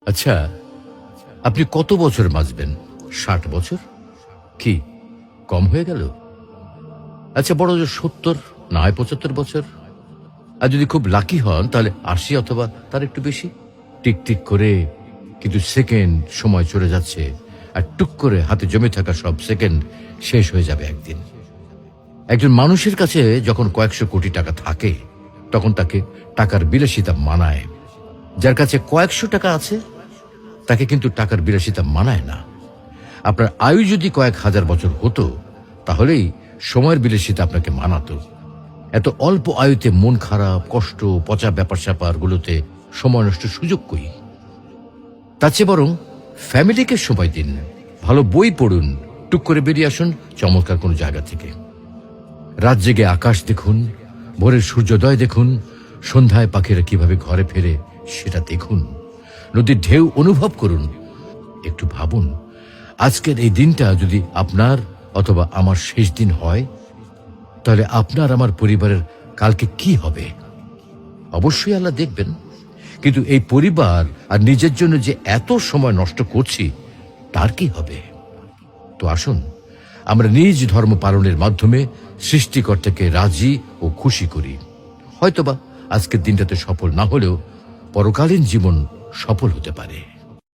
আচ্ছা, আপনি কত বছর বাঁচবেন? 60 বছর? কি কম হয়ে গেল? আচ্ছা, বড় জোর 70 না হয় 75 বছর। আর যদি খুব লাকি হন তাহলে 80 অথবা তার একটু বেশি। টিক টিক করে কিন্তু সেকেন্ড সময় চলে যাচ্ছে, আর টুক করে হাতে জমে থাকা সব সেকেন্ড শেষ হয়ে যাবে একদিন। একজন মানুষের কাছে যখন কয়েকশো কোটি টাকা থাকে তখন তাকে টাকার বিলাসিতা মানায়। যার কাছে কয়েকশো টাকা আছে তাকে কিন্তু টাকার বিলাসিতা মানায় না। আপনার আয়ু যদি কয়েক হাজার বছর হতো তাহলেই সময়ের বিলাসিতা আপনাকে মানাতো। এত অল্প আয়ুতে মন খারাপ, কষ্ট, পচা ব্যাপার স্যাপার গুলোতে সময় নষ্ট সুযোগ কই? তার চেয়ে বরং ফ্যামিলিকে সময় দিন, ভালো বই পড়ুন, টুক করে বেরিয়ে আসুন চমৎকার কোনো জায়গা থেকে। রাত জেগে আকাশ দেখুন, ভোরের সূর্যোদয় দেখুন, সন্ধ্যায় পাখিরা কিভাবে ঘরে ফেরে সেটা দেখুন, নদীর ঢেউ অনুভব করুন। একটু ভাবুন, আজকের এই দিনটা যদি আপনার অথবা আমার শেষ দিন হয় তাহলে আপনার আমার পরিবারের কালকে কি হবে? অবশ্যই আল্লাহ দেখবেন, কিন্তু এই পরিবার আর নিজের জন্য যে এত সময় নষ্ট করছি তার কি হবে? তো আসুন আমরা নিজ ধর্ম পালনের মাধ্যমে সৃষ্টিকর্তাকে রাজি ও খুশি করি। হয়তোবা আজকের দিনটাতে সফল না হলেও পরকালীন জীবন সফল হতে পারে।